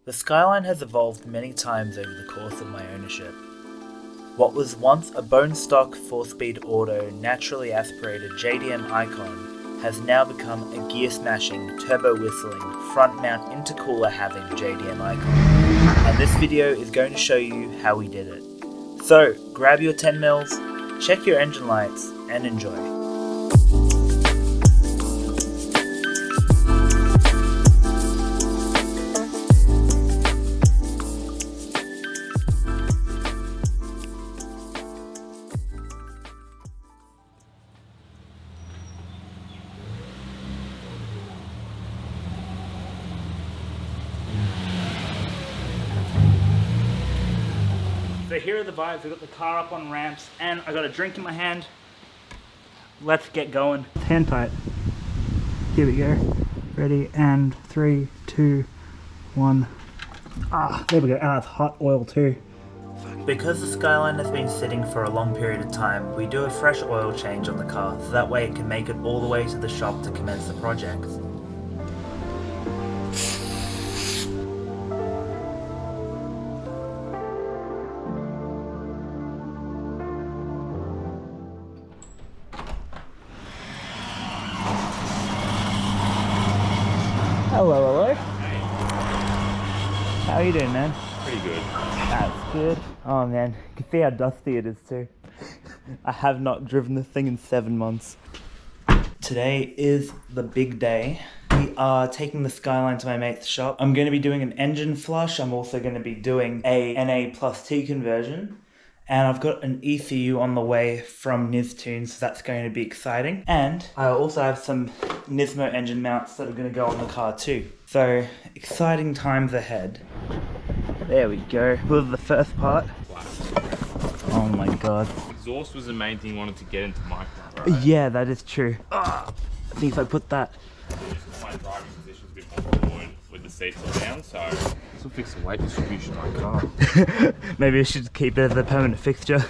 The Skyline has evolved many times over the course of my ownership. What was once a bone stock 4-speed auto naturally aspirated JDM icon has now become a gear smashing, turbo whistling, front mount intercooler having JDM icon. And this video is going to show you how we did it. So grab your 10 mils, check your engine lights, and enjoy. So here are the vibes. We've got the car up on ramps and I got a drink in my hand. Let's get going. Hand tight. Here we go. Ready, and 3, 2, 1. There we go. It's hot oil too. Because the Skyline has been sitting for a long period of time, we do a fresh oil change on the car so that way it can make it all the way to the shop to commence the project. Hello. How you doing, man? Pretty good. That's good. Oh man, you can see how dusty it is too. I have not driven this thing in 7 months. Today is the big day. We are taking the Skyline to my mate's shop. I'm going to be doing an engine flush. I'm also going to be doing a NA plus T conversion. And I've got an ECU on the way from NISTUNE, so that's going to be exciting. And I also have some NISMO engine mounts that are going to go on the car too. So, exciting times ahead. There we go. This was the first part. Oh my god. Exhaust was the main thing you wanted to get into my car, right? Yeah, that is true. I think if I put that... My driving position's a bit more forward with the seats all down, so this will fix the weight distribution on my car. Maybe I should keep it as a permanent fixture.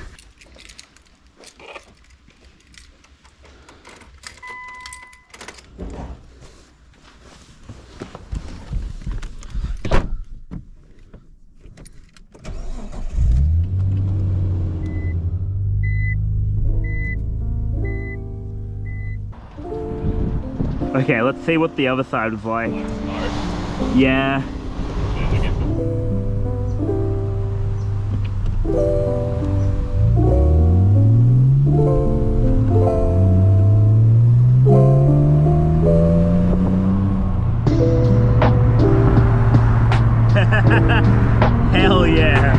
Okay, let's see what the other side was like. No. Yeah. Hell yeah.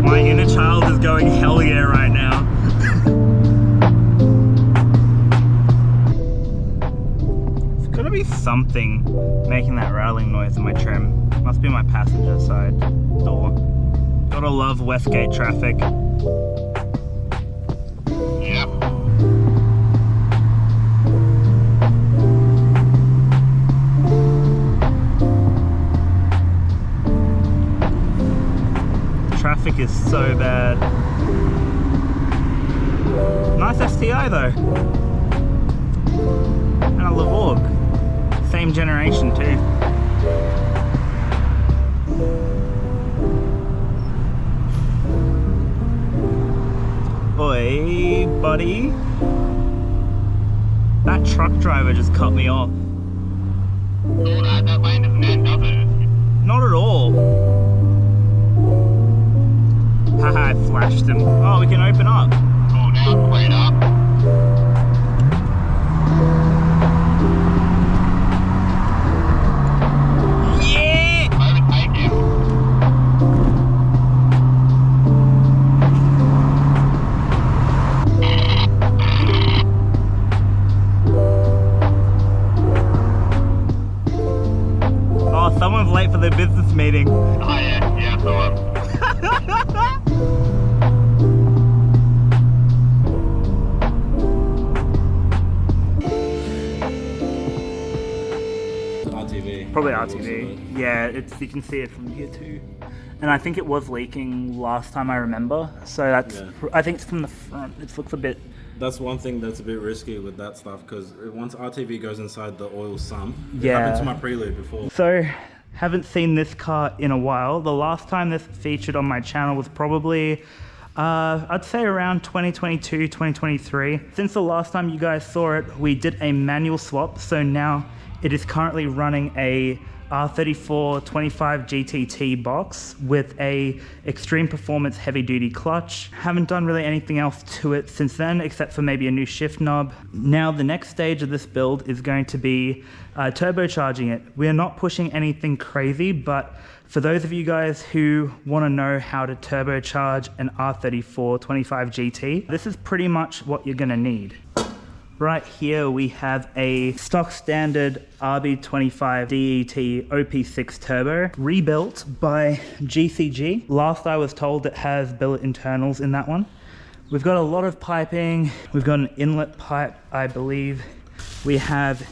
My inner child is going hell yeah right now. There's gotta be something making that rattling noise in my trim. Must be my passenger side door. Gotta love Westgate traffic. Yep. Traffic is so bad. Nice STI though. And a Lavorg. Same generation too. Oi, buddy. That truck driver just cut me off. That lane doesn't end, does it? Not at all. Haha, I flashed him. Oh, we can open up. Oh, now it's clean up. Yeah! Overtake him. Oh, someone's late for their business meeting. Oh yeah, I saw him. Probably RTV. Yeah, it's, you can see it from here too. And I think it was leaking last time I remember. So that's, I think it's from the front. It looks a bit That's one thing that's a bit risky with that stuff, because once RTV goes inside the oil sump, it Yeah. happened to my Prelude before. So Haven't seen this car in a while. The last time this featured on my channel was probably, I'd say around 2022, 2023. Since the last time you guys saw it, we did a manual swap. So now it is currently running a R34 25GT box with a extreme performance heavy duty clutch. Haven't done really anything else to it since then, except for maybe a new shift knob. Now the next stage of this build is going to be turbocharging it. We're not pushing anything crazy, but for those of you guys who want to know how to turbocharge an R34 25GT, this is pretty much what you're going to need. Right here we have a stock standard RB25DE OP6 Turbo, rebuilt by GCG. Last I was told it has billet internals in that one. We've got a lot of piping. We've got an inlet pipe, I believe. We have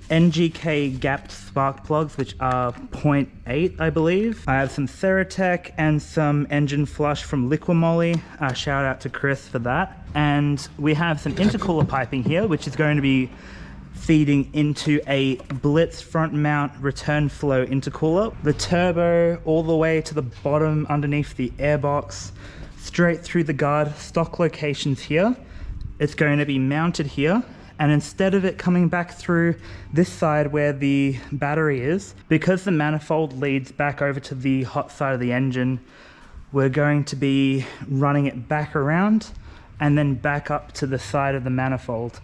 NGK gapped spark plugs, which are 0.8, I believe. I have some Ceratec and some engine flush from Liquimoly. Shout out to Chris for that. And we have some intercooler piping here, which is going to be feeding into a BLITZ front mount return flow intercooler. The turbo all the way to the bottom underneath the airbox, straight through the guard, stock locations here. It's going to be mounted here. And instead of it coming back through this side where the battery is, because the manifold leads back over to the hot side of the engine, we're going to be running it back around and then back up to the side of the manifold.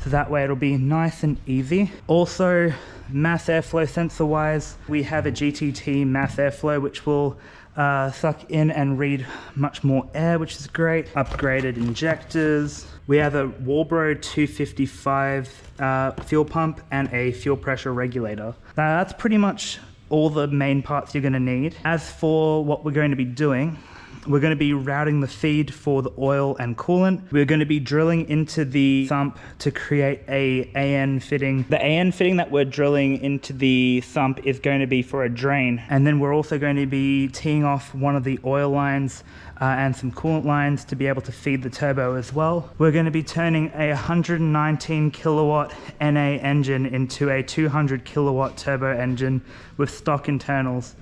So that way it'll be nice and easy. Also, mass airflow sensor wise, we have a GTT mass airflow, which will suck in and read much more air, which is great. Upgraded injectors. We have a WALBRO 255 fuel pump and a fuel pressure regulator. That's pretty much all the main parts you're going to need. As for what we're going to be doing, we're going to be routing the feed for the oil and coolant. We're going to be drilling into the sump to create a AN fitting. The AN fitting that we're drilling into the sump is going to be for a drain. And then we're also going to be teeing off one of the oil lines and some coolant lines to be able to feed the turbo as well. We're going to be turning a 119 kilowatt NA engine into a 200 kilowatt turbo engine with stock internals.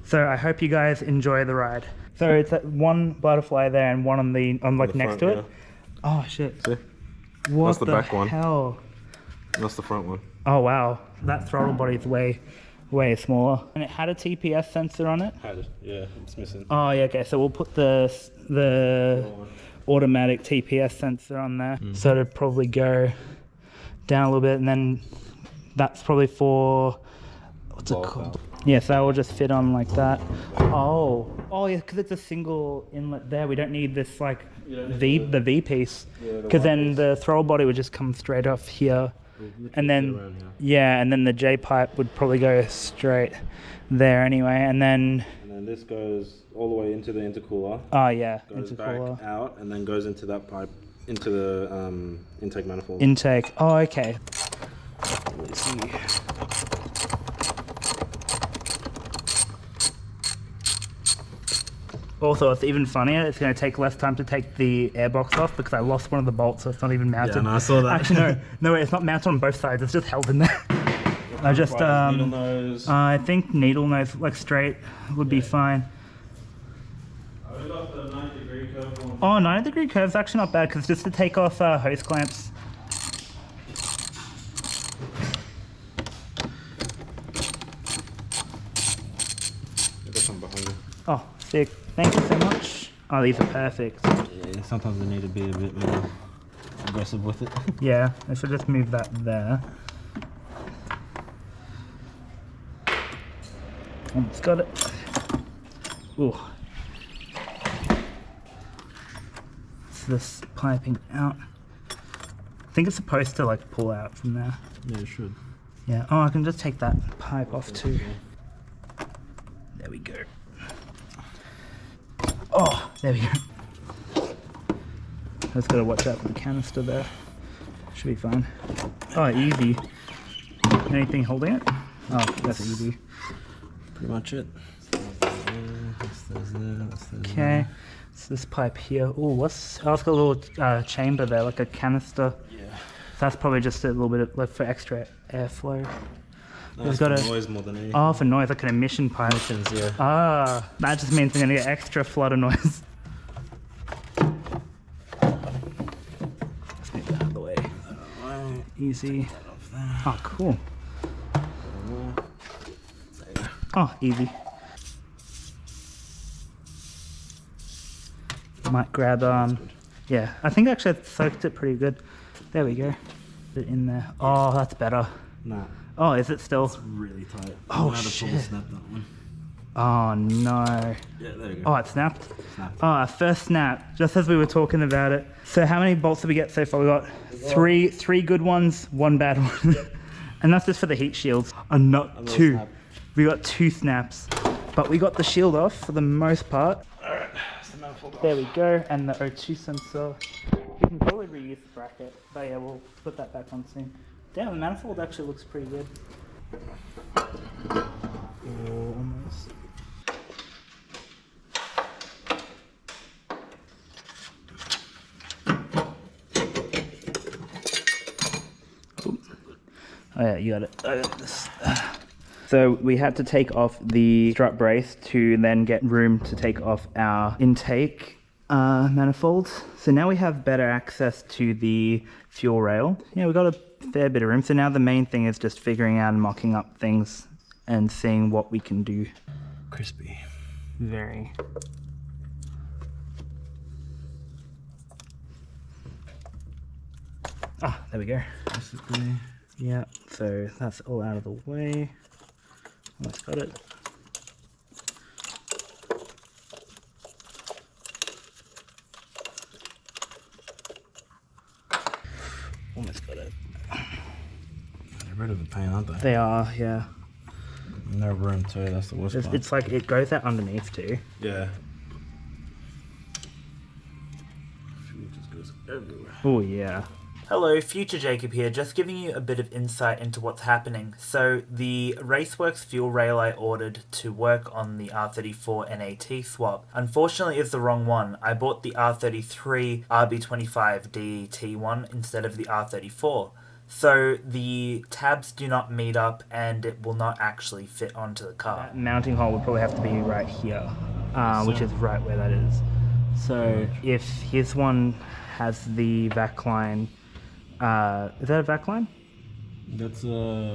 So I hope you guys enjoy the ride. So it's one butterfly there and one on like next to it. Yeah. Oh shit! See? What That's the back hell? one. That's the front one. Oh wow, that throttle body is way smaller. And it had a TPS sensor on it. Had it? Yeah, it's missing. Oh yeah, okay. So we'll put the automatic TPS sensor on there. So it'd probably go down a little bit, and then that's probably for what's it called? Yes, that will just fit on like that. Oh yeah, because it's a single inlet there. We don't need this like the V piece, because then the throttle body would just come straight off here, and then and then the J pipe would probably go straight there anyway, and then this goes all the way into the intercooler. Oh yeah, goes intercooler back out and then goes into that pipe into the intake manifold. Intake. Oh okay. Let's see. Also, it's even funnier, it's going to take less time to take the airbox off because I lost one of the bolts, so it's not even mounted. Yeah, no, I saw that. Actually, no, it's not mounted on both sides, it's just held in there. I just, needle nose. I think needle nose, like straight, would be fine. I got the 90-degree curve one. Oh, 90-degree curve's actually not bad because just to take off hose clamps. I got some behind you. Oh, sick. Thank you so much. Oh, these are perfect. Yeah, sometimes they need to be a bit more aggressive with it. Yeah, I should just move that there. Almost got it. Ooh. It's this piping out. I think it's supposed to like pull out from there. Yeah, it should. Yeah. Oh, I can just take that pipe off too. There we go. Oh, there we go. Just gotta watch out for the canister there. Should be fine. Oh, easy. Anything holding it? Oh, that's easy. Pretty much it. Okay, so this pipe here. Oh, what's? Oh, it's got a little chamber there, like a canister. Yeah. So that's probably just a little bit of, like, for extra airflow. That's got for a noise more than anything. oh, for noise, like an emission pipe. Emissions, yeah. Ah, that just means I'm gonna get extra flood of noise. Let's move that out of the way. Easy. Oh, cool. Oh, easy. Might grab, yeah, I think actually I soaked it pretty good. There we go. Put it in there. Oh, that's better. Nah. Oh, is it still? It's really tight. Oh, shit. shit. Snap that one. Oh, no. Yeah, there you go. Oh, it snapped? Snapped. Oh, our first snap, just as we were talking about it. So how many bolts did we get so far? We got three good ones, one bad one. Yep. And that's just for the heat shields. And not two. Snap. We got 2 snaps. But we got the shield off for the most part. Alright, There we go, and the O2 sensor. We can probably reuse the bracket, but yeah, we'll put that back on soon. Damn, the manifold actually looks pretty good. Oh, almost. Oh yeah, you got it. I got this. So we had to take off the strut brace to then get room to take off our intake manifolds. So now we have better access to the fuel rail. Yeah, we got a fair bit of room. So now the main thing is just figuring out and mocking up things and seeing what we can do. crispy. Very. Ah, there we go. Basically. Yeah, so that's all out of the way. Almost got it. Almost got it. They're rid of the paint, aren't they? They are, yeah. No room too, that's the worst part. It's like it goes out underneath too. Yeah. Fuel just goes everywhere. Oh yeah. Hello, Future Jacob here, just giving you a bit of insight into what's happening. So the Raceworks fuel rail I ordered to work on the R34 NAT swap, unfortunately is the wrong one. I bought the R33 RB25DE T1 instead of the R34. So the tabs do not meet up and it will not actually fit onto the car. That mounting hole would probably have to be right here, which is right where that is. So if his one has the vac line, is that a vac line? That's a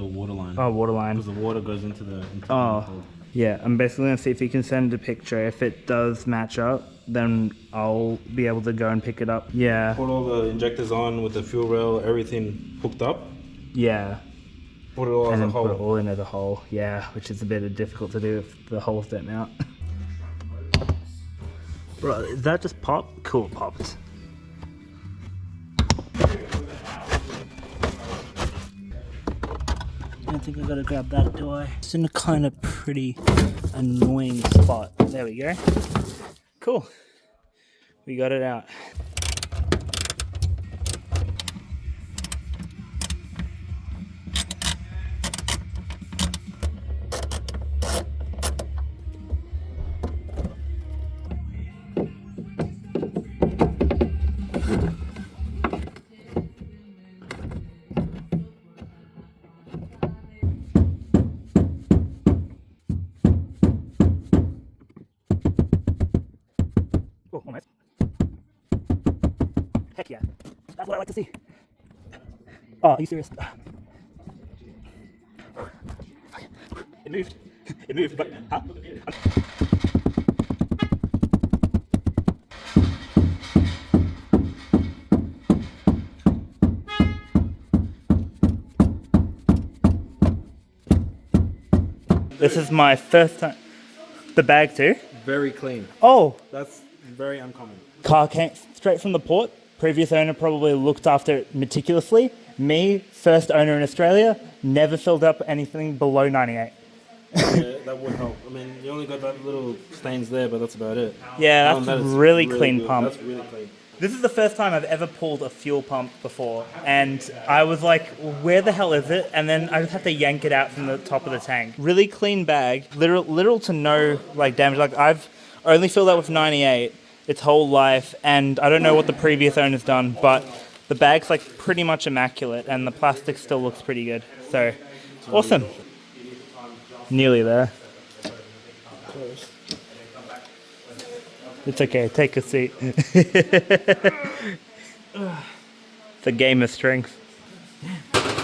water line. Oh, water line. Because the water goes into the Oh, yeah. I'm basically going to see if he can send a picture. If it does match up, then I'll be able to go and pick it up. Yeah. Put all the injectors on with the fuel rail, everything hooked up. Yeah. Put it all as And a then put it whole. all into the hole. Yeah, which is a bit difficult to do if the holes don't mount. Bro, is that just pop? Cool, popped. I don't think I gotta grab that, do I? It's in a kind of pretty annoying spot. There we go. Cool. We got it out. Oh, almost. Heck yeah. That's what I like to see. Oh, are you serious? It moved. It moved, but huh? This is my first time. The bag too? Very clean. Oh! That's very uncommon. Car came straight from the port. Previous owner probably looked after it meticulously. Me, first owner in Australia, never filled up anything below 98. Yeah, that would help. I mean, you only got that little stains there, but that's about it. Yeah, that's That is really clean good. pump. That's really clean. This is the first time I've ever pulled a fuel pump before, and I was like, where the hell is it? And then I just had to yank it out from the top of the tank. Really clean bag, literal to no like damage. Like I've only filled that with 98 its whole life, and I don't know what the previous owner's done, but the bag's like pretty much immaculate, and the plastic still looks pretty good. So, awesome. Nearly there. Close. It's okay, take a seat. It's a game of strength.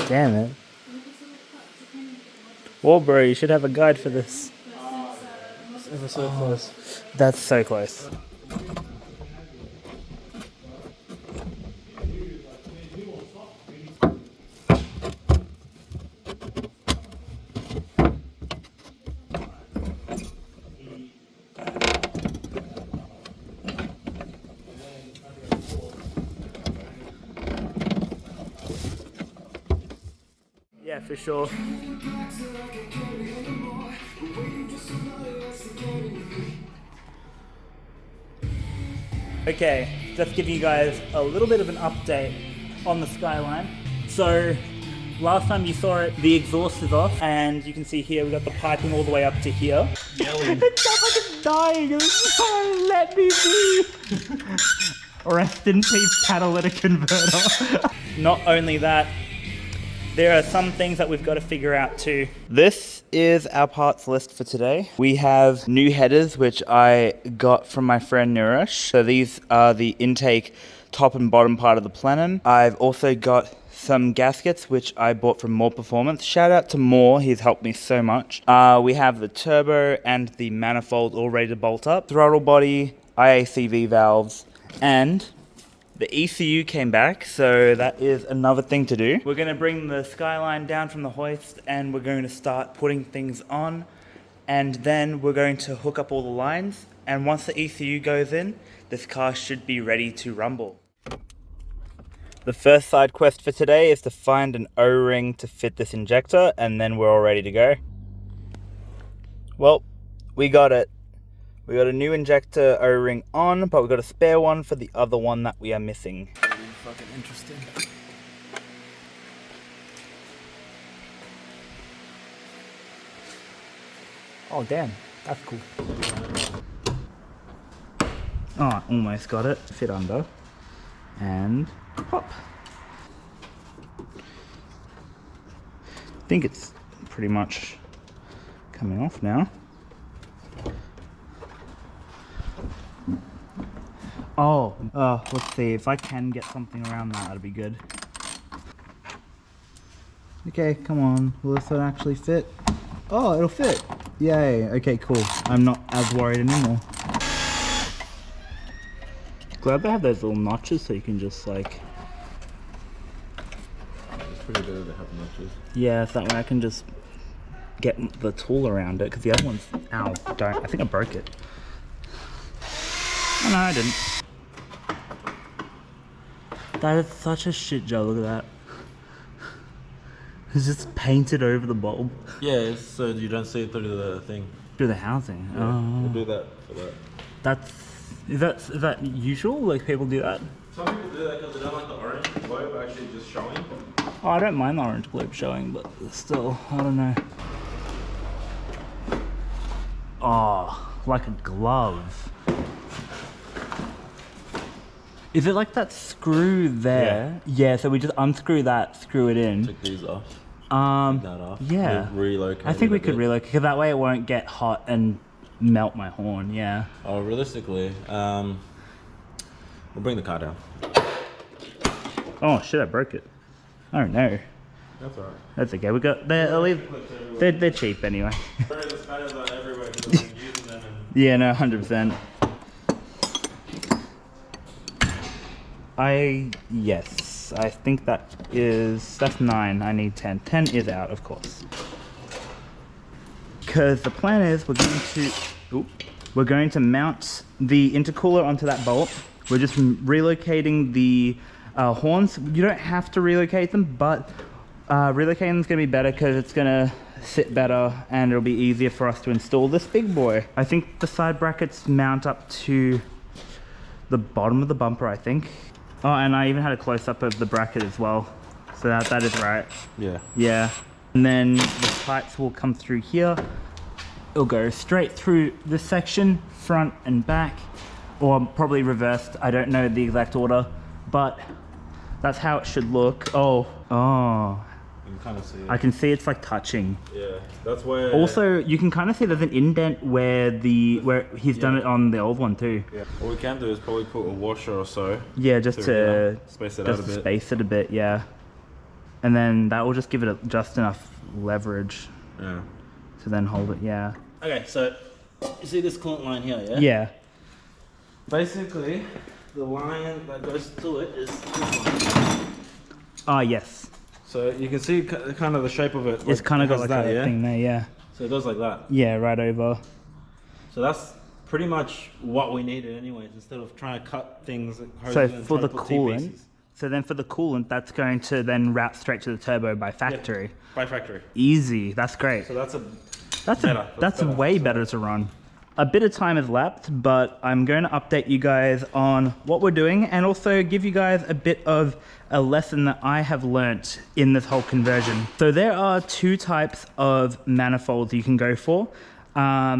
Damn it. WALBRO, you should have a guide for this. It's ever so close. That's so close. Yeah, for sure. Okay, just give you guys a little bit of an update on the Skyline. So, last time you saw it, the exhaust is off, and you can see here we got the piping all the way up to here. Yelling. It sounds like it's dying. It was like, let me be. Rest in peace, catalytic converter. Not only that, there are some things that we've got to figure out too. This is our parts list for today. We have new headers, which I got from my friend Nirush. So these are the intake top and bottom part of the plenum. I've also got some gaskets, which I bought from More Performance. Shout out to More, he's helped me so much. We have the turbo and the manifold all ready to bolt up. Throttle body, IACV valves, and the ECU came back, so that is another thing to do. We're gonna bring the Skyline down from the hoist and we're going to start putting things on, and then we're going to hook up all the lines, and once the ECU goes in, this car should be ready to rumble. The first side quest for today is to find an O-ring to fit this injector, and then we're all ready to go. Well, we got it. We got a new injector O-ring on, but we got a spare one for the other one that we are missing. Fucking interesting. Oh damn, that's cool. Oh, almost got it. Fit under. And pop. I think it's pretty much coming off now. Oh, let's see, if I can get something around that, that'd be good. Okay, come on, will this one actually fit? Oh, it'll fit! Yay, okay, cool. I'm not as worried anymore. Glad they have those little notches so you can just like... It's pretty good to have notches. Yeah, so that way I can just get the tool around it, because the other one's... Ow, don't, I think I broke it. Oh no, I didn't. That is such a shit job, look at that. It's just painted over the bulb. Yeah, it's so you don't see it through the thing. Through the housing? Yeah, Oh. we'll do that for that. Is that usual? Like people do that? Some people do that because they don't like the orange globe actually just showing. Oh, I don't mind the orange globe showing, but still, I don't know. Oh, like a glove. Is it like that screw there? Yeah, so we just unscrew that, screw it in. Take these off. Take that off. Yeah. We'll relocate. I think we could relocate, because that way it won't get hot and melt my horn, yeah. Oh, realistically, we'll bring the car down. Oh shit, I broke it. Oh no. That's alright. That's okay, we got, they're cheap anyway. The spanners are everywhere because I'm using them and... Yeah, no, 100%. Yes, I think that's 9, I need 10. 10 is out, of course. Because the plan is we're going to mount the intercooler onto that bolt. We're just relocating the horns. You don't have to relocate them, but relocating them is going to be better because it's going to sit better and it'll be easier for us to install this big boy. I think the side brackets mount up to the bottom of the bumper, I think. Oh, and I even had a close-up of the bracket as well. So that is right. Yeah. Yeah. And then the pipes will come through here. It'll go straight through this section, front and back, or probably reversed. I don't know the exact order, but that's how it should look. Oh. You can kind of see it. I can see it's like touching. Yeah, that's where. Also, you can kind of see there's an indent where he's done it on the old one too. Yeah. What we can do is probably put a washer or so. Yeah, just to space it out a bit. Space it a bit, yeah. And then that will just give it just enough leverage. Yeah. To then hold it, yeah. Okay, so you see this coolant line here, yeah? Yeah. Basically, the line that goes to it is this one. Ah, yes. So you can see kind of the shape of it. It's kind of got like that, a thing there, yeah. So it goes like that. Yeah, right over. So that's pretty much what we needed anyways, instead of trying to cut things. So for the coolant, for the coolant, that's going to then route straight to the turbo by factory. Yeah, by factory. Easy, that's great. So that's way better to run. A bit of time has lapsed, but I'm going to update you guys on what we're doing and also give you guys a bit of a lesson that I have learnt in this whole conversion. So there are two types of manifolds you can go for.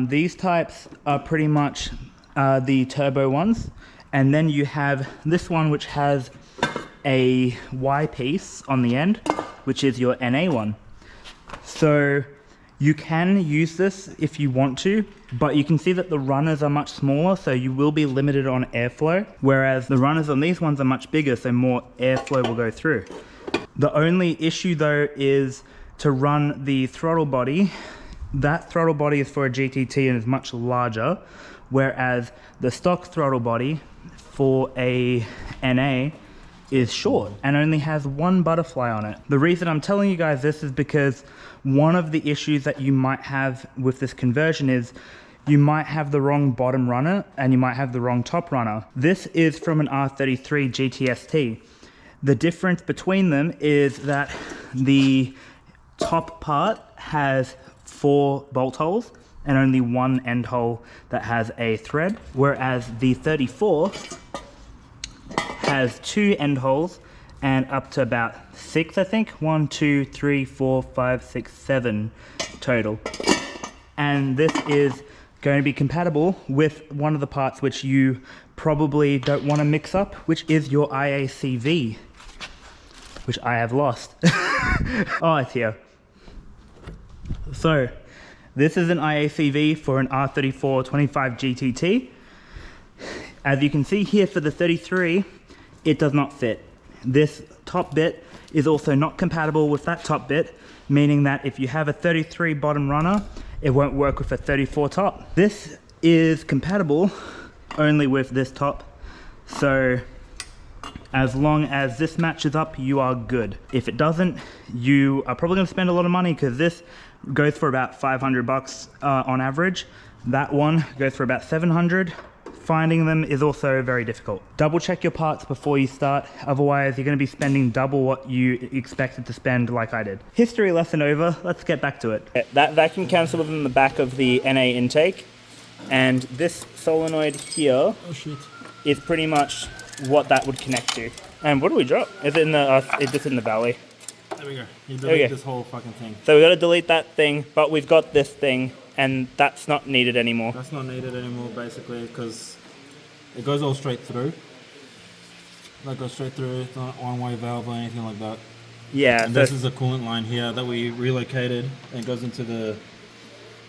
These types are pretty much the turbo ones. And then you have this one which has a Y piece on the end, which is your NA one. So you can use this if you want to, but you can see that the runners are much smaller, so you will be limited on airflow, whereas the runners on these ones are much bigger, so more airflow will go through. The only issue though is to run the throttle body. That throttle body is for a GTT and is much larger, whereas the stock throttle body for a NA is short and only has one butterfly on it. The reason I'm telling you guys this is because one of the issues that you might have with this conversion is you might have the wrong bottom runner and you might have the wrong top runner. This is from an R33 GTST. The difference between them is that the top part has 4 bolt holes and only one end hole that has a thread, whereas the 34 has 2 end holes and up to about 6, I think. 1, 2, 3, 4, 5, 6, 7 total. And this is going to be compatible with one of the parts which you probably don't want to mix up, which is your IACV, which I have lost. Oh, it's here. So this is an IACV for an R34 25GT. As you can see here for the 33, it does not fit. This top bit is also not compatible with that top bit, meaning that if you have a 33 bottom runner, it won't work with a 34 top. This is compatible only with this top, so as long as this matches up, you are good. If it doesn't, you are probably gonna spend a lot of money because this goes for about 500 bucks on average. That one goes for about 700. Finding them is also very difficult. Double check your parts before you start, otherwise you're going to be spending double what you expected to spend like I did. History lesson over, let's get back to it. That vacuum cancel was in the back of the NA intake, and this solenoid here is pretty much what that would connect to. And what do we drop? Is it in the, is this in the valley? There we go. You delete this whole fucking thing. So we got to delete that thing, but we've got this thing, and that's not needed anymore. That's not needed anymore, basically, because it goes all straight through. That goes straight through. It's not one-way valve or anything like that. Yeah. And this is a coolant line here that we relocated, and it goes into the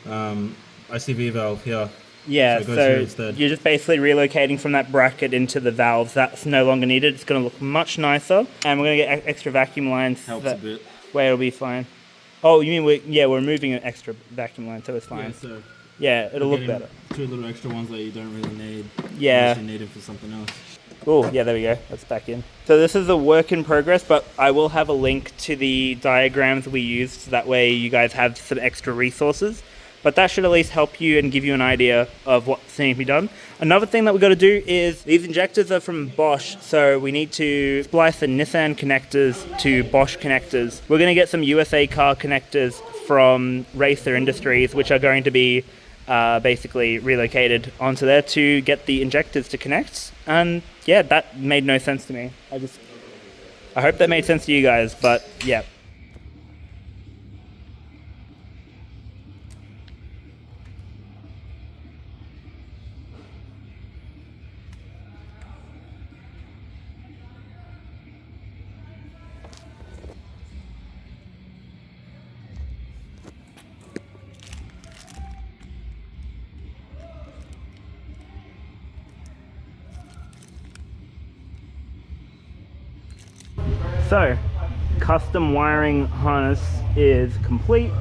ICV valve here. Yeah, so you're just basically relocating from that bracket into the valves. That's no longer needed. It's going to look much nicer, and we're going to get extra vacuum lines. Helps a bit. Where it'll be fine. Oh, you mean we're removing an extra vacuum line, so it's fine. Yeah, so yeah, it'll look better. 2 little extra ones that you don't really need. Yeah. Unless you need it for something else. Oh, yeah, there we go. That's back in. So this is a work in progress, but I will have a link to the diagrams we used, so that way you guys have some extra resources. But that should at least help you and give you an idea of what's needs to be done. Another thing that we've got to do is, these injectors are from Bosch, so we need to splice the Nissan connectors to Bosch connectors. We're going to get some USACAR connectors from Racer Industries, which are going to be basically relocated onto there to get the injectors to connect. And yeah, that made no sense to me. I hope that made sense to you guys, but yeah. So, custom wiring harness is complete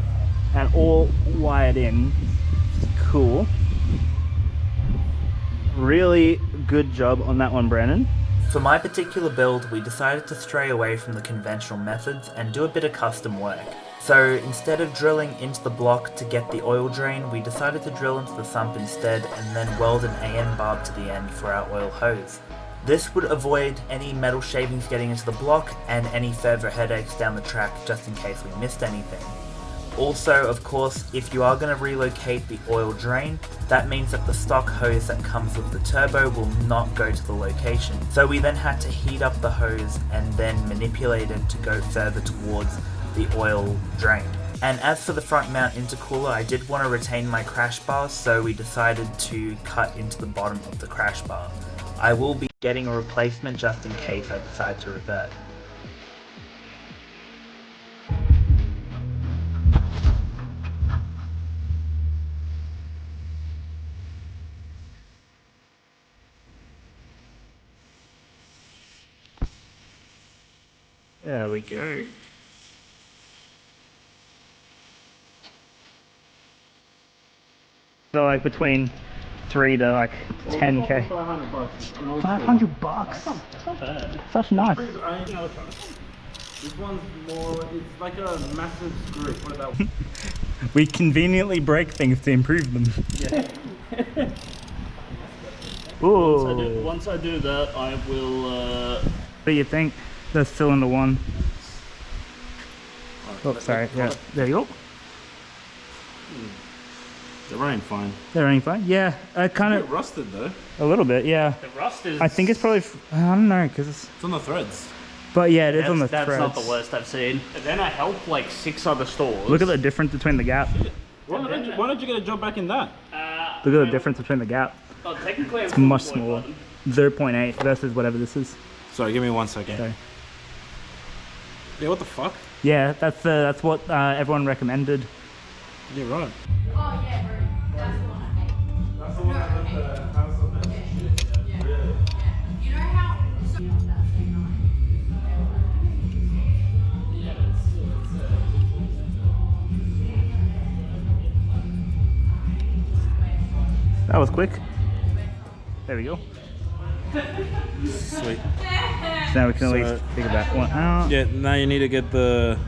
and all wired in. Cool. Really good job on that one, Brandon. For my particular build, we decided to stray away from the conventional methods and do a bit of custom work. So instead of drilling into the block to get the oil drain, we decided to drill into the sump instead and then weld an AN barb to the end for our oil hose. This would avoid any metal shavings getting into the block and any further headaches down the track just in case we missed anything. Also, of course, if you are going to relocate the oil drain, that means that the stock hose that comes with the turbo will not go to the location. So we then had to heat up the hose and then manipulate it to go further towards the oil drain. And as for the front mount intercooler, I did want to retain my crash bar, so we decided to cut into the bottom of the crash bar. I will be getting a replacement just in case I decide to revert. There we go. So like between 3 to like 10k. 500 bucks. That's not bad. Such nice. This one's more, it's like a massive screw. Put it that way. We conveniently break things to improve them. Yeah. Ooh. Once I do that, I will. What do you think? The cylinder one. Oh, sorry. Yeah. There you go. They're running fine. They're running fine. Yeah. I kind It's a bit of. rusted though. A little bit. Yeah. The rust is... I think it's probably. I don't know, because it's. It's on the threads. But yeah, it is on the That's threads. not the worst I've seen. And then I helped like 6 other stores. Look at the difference between the gap. Why don't you get a job back in that? Look at the difference between the gap. Oh, technically It's much smaller. 0.8 versus whatever this is. Sorry, give me 1 second. So, Yeah, what the fuck? yeah, that's what everyone recommended. You're right. Oh yeah, bro. That's the one I hate. That's the one I hate. Yeah. You know how? That was quick. There we go. Sweet. So now we can at least figure that one out. Yeah, now you need to get the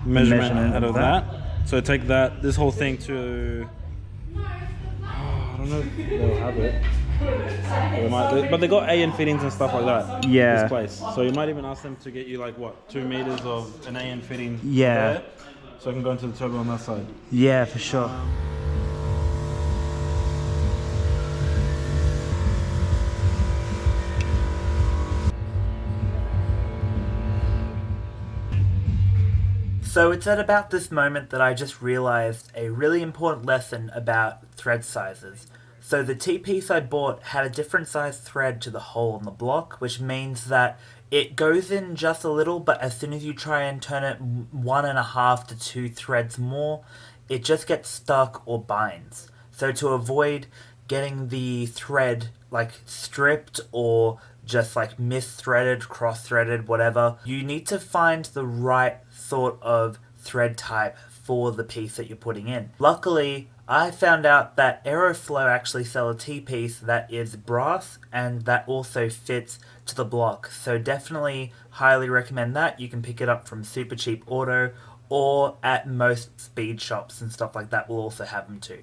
measurement out of that. that. So take that, this whole thing to... I don't know if they'll have it. But they got AN fittings and stuff like that. Yeah. This place. So you might even ask them to get you like what, 2 meters of an AN fitting. Yeah. There, so I can go into the turbo on that side. Yeah, for sure. So it's at about this moment that I just realized a really important lesson about thread sizes. So the T-piece I bought had a different size thread to the hole in the block, which means that it goes in just a little, but as soon as you try and turn it 1.5 to 2 threads more, it just gets stuck or binds. So to avoid getting the thread like stripped or just like mis-threaded, cross-threaded, whatever, you need to find the right sort of thread type for the piece that you're putting in. Luckily, I found out that Aeroflow actually sell a T-piece that is brass and that also fits to the block. So definitely highly recommend that. You can pick it up from Super Cheap Auto or at most speed shops and stuff like that will also have them too.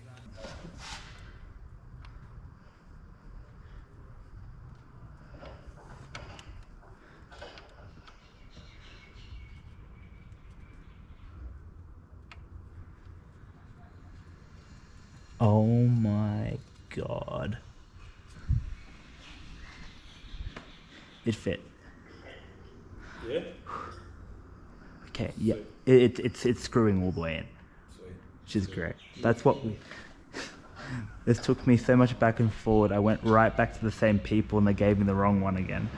Oh my god. It fit. Yeah? Okay, yeah. It's screwing all the way in. Sweet. Which is great. That's what we... This took me so much back and forward. I went right back to the same people and they gave me the wrong one again.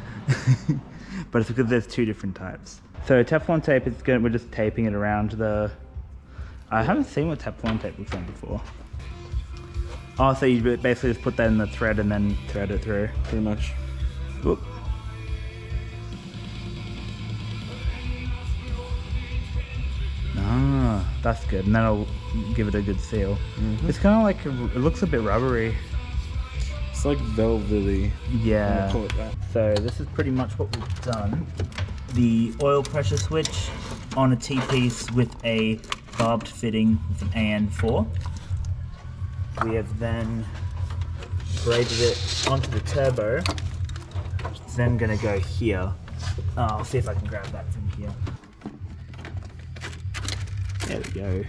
But it's because there's 2 different types. So Teflon tape, we're just taping it around the... I haven't seen what Teflon tape looks like before. Oh, so you basically just put that in the thread and then thread it through. Pretty much. Whoop. That's good, and that'll give it a good seal. It's kind of like, it looks a bit rubbery. It's like velvety. Yeah. I'm gonna call it that. So this is pretty much what we've done. The oil pressure switch on a T-piece with a barbed fitting with an AN4. We have then braided it onto the turbo. It's then going to go here. I'll see if I can grab that from here. There we go.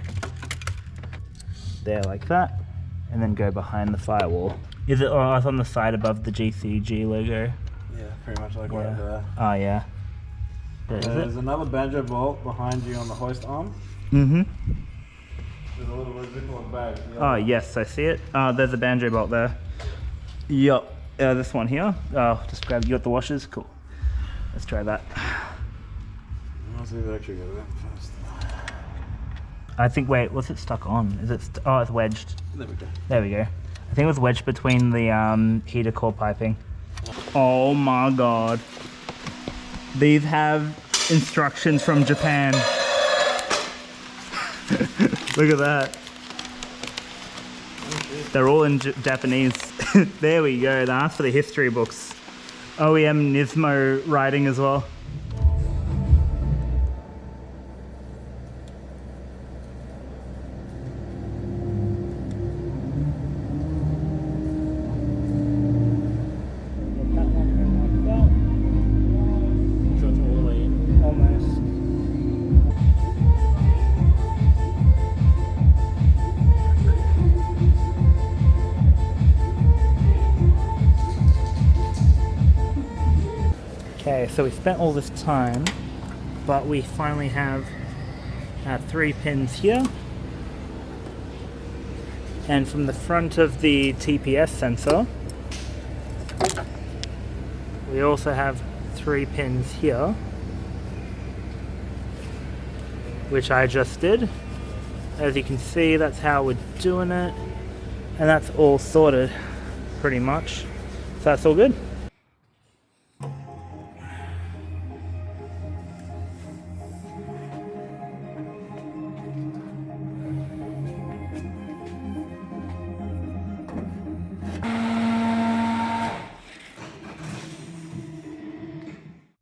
There like that. And then go behind the firewall. Is it, oh, it's on the side above the GCG logo? Yeah, pretty much like Yeah. right there. Oh yeah. There is There's it? another banjo bolt behind you on the hoist arm. Mm-hmm. There's a little residual bag. Oh yes, I see it. There's a banjo bolt there. Yup. This one here. Just grab. You got the washers. Cool. Let's try that. Let's see if they actually get it first. I think. Wait, what's it stuck on? Is it? Oh, it's wedged. There we go. There we go. I think it was wedged between the heater core piping. Oh my god. These have instructions from Japan. Look at that. They're all in Japanese. There we go. That's for the history books. OEM NISMO writing as well. Okay, so we spent all this time, but we finally have 3 pins here. And from the front of the TPS sensor, we also have 3 pins here, which I just did. As you can see, that's how we're doing it. And that's all sorted, pretty much. So that's all good.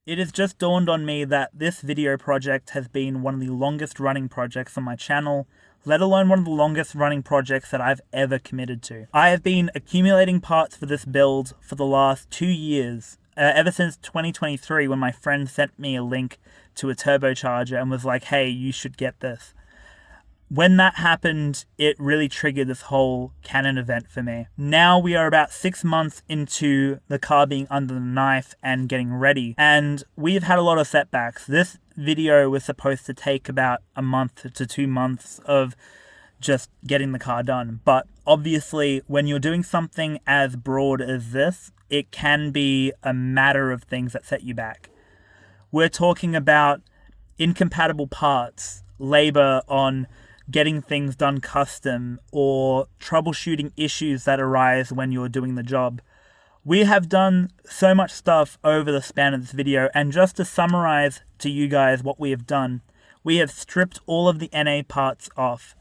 It has just dawned on me that this video project has been one of the longest running projects on my channel, let alone one of the longest running projects that I've ever committed to. I have been accumulating parts for this build for the last 2 years, ever since 2023 when my friend sent me a link to a turbocharger and was like, hey, you should get this. When that happened, it really triggered this whole Canon event for me. Now we are about 6 months into the car being under the knife and getting ready, and we've had a lot of setbacks. This video was supposed to take about a month to 2 months of just getting the car done, but obviously when you're doing something as broad as this, it can be a matter of things that set you back. We're talking about incompatible parts, labor on getting things done custom, or troubleshooting issues that arise when you're doing the job. We have done so much stuff over the span of this video, and just to summarize to you guys what we have done, we have stripped all of the NA parts off.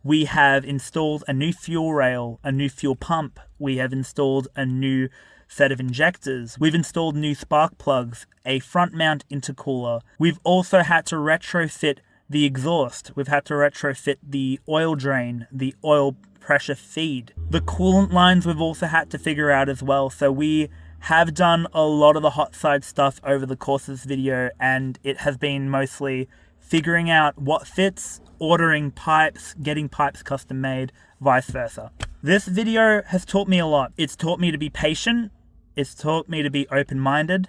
We have installed a new fuel rail, a new fuel pump. We have installed a new set of injectors. We've installed new spark plugs, a front mount intercooler. We've also had to retrofit the exhaust. We've had to retrofit the oil drain, the oil pressure feed. The coolant lines we've also had to figure out as well. So we have done a lot of the hot side stuff over the course of this video, and it has been mostly figuring out what fits, ordering pipes, getting pipes custom made, vice versa. This video has taught me a lot. It's taught me to be patient, it's taught me to be open-minded,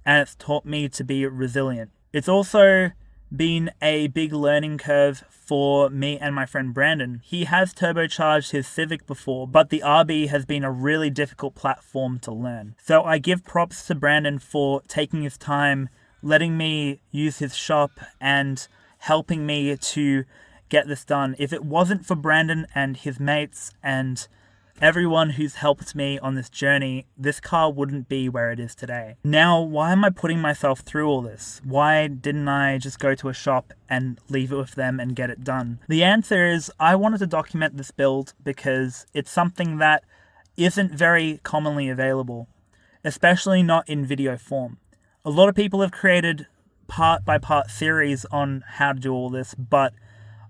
and it's taught me to be resilient. It's also been a big learning curve for me and my friend Brandon. He has turbocharged his Civic before, but the RB has been a really difficult platform to learn. So I give props to Brandon for taking his time, letting me use his shop, and helping me to get this done. If it wasn't for Brandon and his mates and everyone who's helped me on this journey, this car wouldn't be where it is today. Now, why am I putting myself through all this? Why didn't I just go to a shop and leave it with them and get it done? The answer is I wanted to document this build because it's something that isn't very commonly available, especially not in video form. A lot of people have created part by part series on how to do all this, but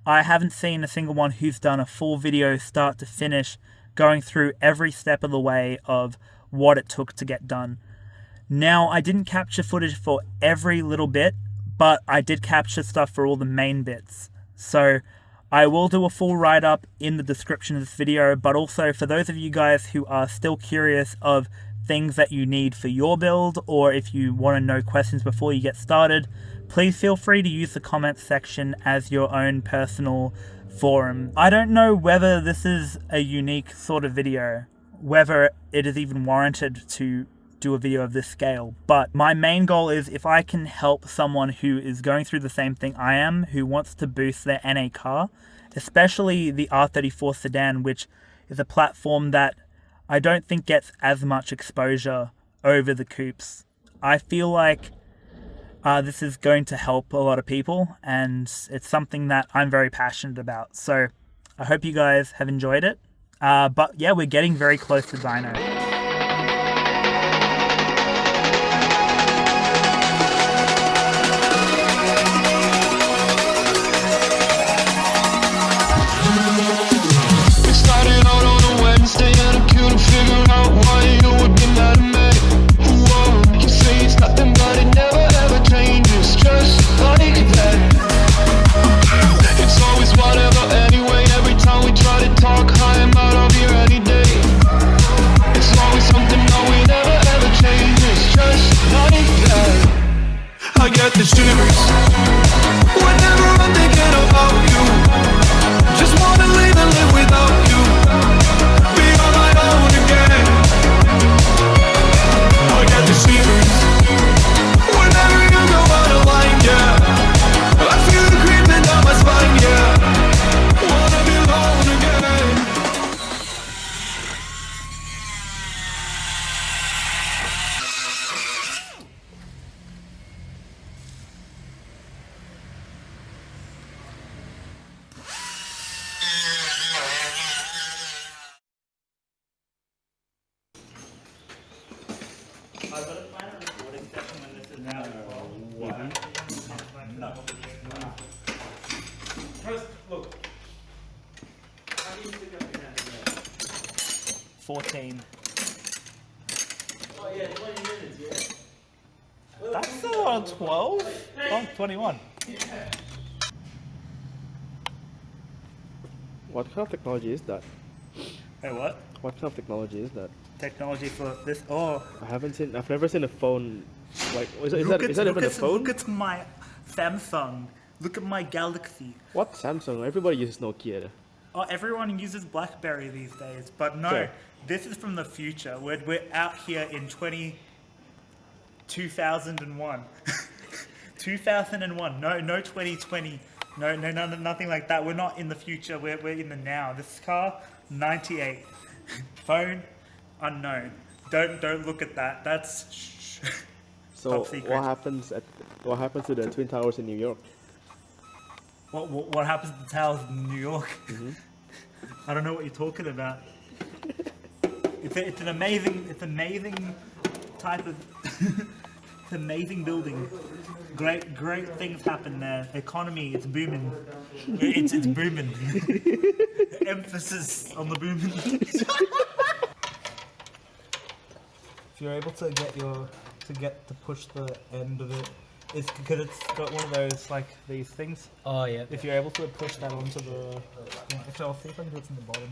I haven't seen a single one who's done a full video start to finish, going through every step of the way of what it took to get done. Now, I didn't capture footage for every little bit, but I did capture stuff for all the main bits. So I will do a full write-up in the description of this video, but also for those of you guys who are still curious of things that you need for your build, or if you want to know questions before you get started, please feel free to use the comments section as your own personal forum. I don't know whether this is a unique sort of video, whether it is even warranted to do a video of this scale, but my main goal is if I can help someone who is going through the same thing I am, who wants to boost their NA car, especially the R34 Sedan, which is a platform that I don't think gets as much exposure over the coupes. I feel like this is going to help a lot of people, and it's something that I'm very passionate about. So I hope you guys have enjoyed it. But yeah, we're getting very close to dyno. I've got to plan a recording session when this is out as well. What? No. First, look. How do you stick up your hand in there? 14. Oh yeah, 20 minutes, yeah. That's on 12? Oh, 21. What kind of technology is that? Hey, what? What kind of technology is that? Technology for this. Oh. I've never seen a phone. Like, is that even a phone? Look at my Samsung. Look at my Galaxy. What Samsung? Everybody uses Nokia. Oh, everyone uses BlackBerry these days, but no, Sure. This is from the future. We're out here in 2001. 2001. No 2020. No, nothing like that. We're not in the future. We're in the now. This car, 98. Phone, unknown. Don't look at that. That's So top secret. what happens to the Twin Towers in New York? What happens to the towers in New York? Mm-hmm. I don't know what you're talking about. It's an amazing type of it's an amazing building. Great things happen there. Economy, it's booming. It's booming. Emphasis on the booming. If you're able to push the end of it, it's because it's got one of those like these things. Oh yeah. If you're able to push that onto the, actually I'll see if I can do it in the bottom.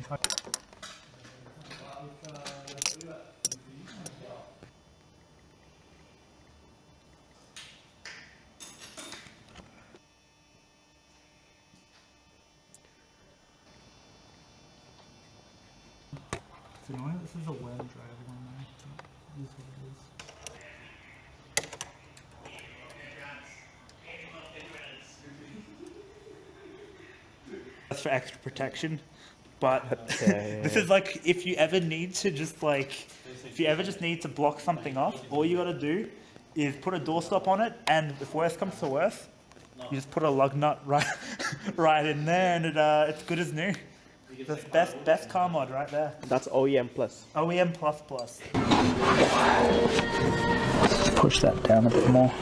It's annoying. This is a web driver on there. It is what it is. That's for extra protection. But this is like, if you ever need to just like, if you ever just need to block something off, all you gotta do is put a doorstop on it, and if worse comes to worse, you just put a lug nut right in there, and it's good as new. That's best car mod right there. That's OEM plus. OEM plus plus. Push that down a bit more.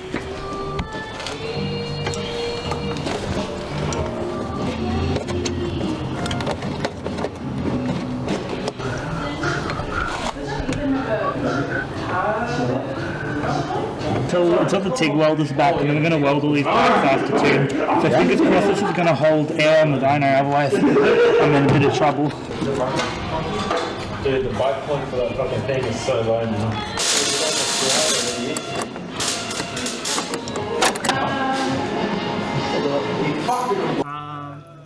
Until the TIG welder's back, and then we're going to weld all these parts after too. So fingers crossed this is going to hold air on the dyno, otherwise I'm in a bit of trouble. Dude, the bite point for that fucking thing is so low now.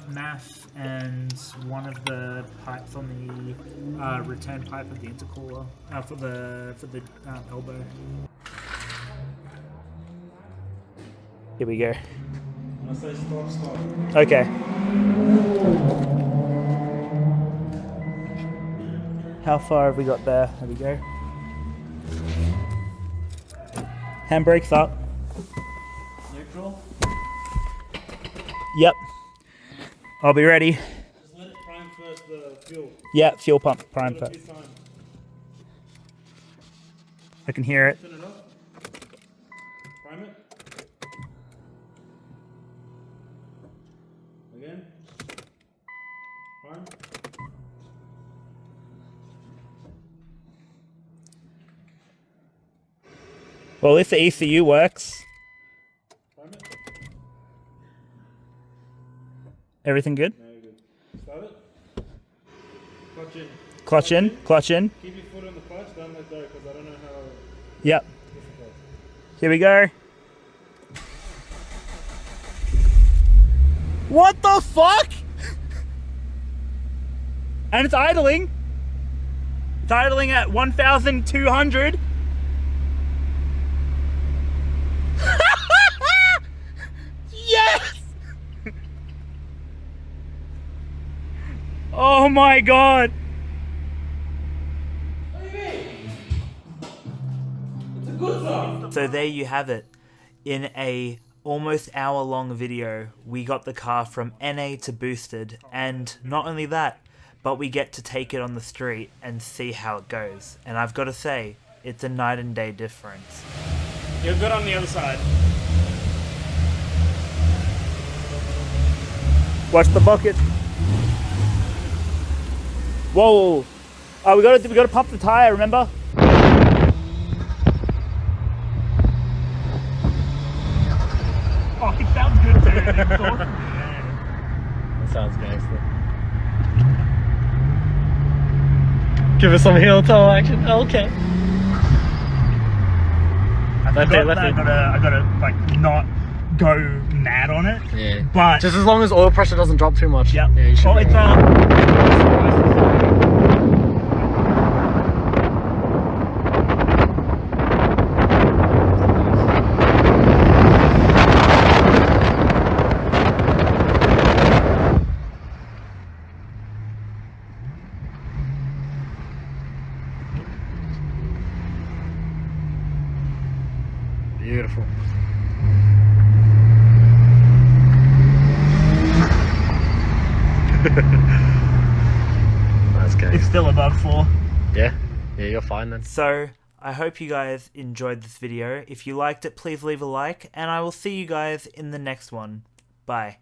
Mass and one of the pipes on the return pipe of the intercooler for the elbow. Here we go. When I say stop, stop. Okay. How far have we got there? There we go. Handbrakes up. Neutral. Yep. I'll be ready. Just let it prime first, the fuel. Yeah, fuel pump prime first. Time. I can hear it. Turn it off. Prime it. Again. Prime. Well, if the ECU works. Prime it. Everything good? No, good. Start it. Clutch in. Clutch in, clutch in. Keep your foot on the clutch, don't let go, because I don't know how Yep. difficult. Here we go. What the fuck? And it's idling. It's idling at 1,200. Yes! Oh my god. So there you have it. In a almost hour-long video, we got the car from NA to boosted, and not only that, but we get to take it on the street and see how it goes. And I've got to say, it's a night and day difference. You're good on the other side. Watch the bucket. Whoa! Oh, we gotta pump the tire. Remember? Oh, it sounds good too. It's awesome. That sounds gangster. Give us some heel toe action. Okay. I gotta like not go mad on it. Yeah. But just as long as oil pressure doesn't drop too much. yep. Yeah, you should. Oh, it's Beautiful. That's good. It's still above 4. Yeah, you're fine then. So, I hope you guys enjoyed this video. If you liked it, please leave a like, and I will see you guys in the next one. Bye.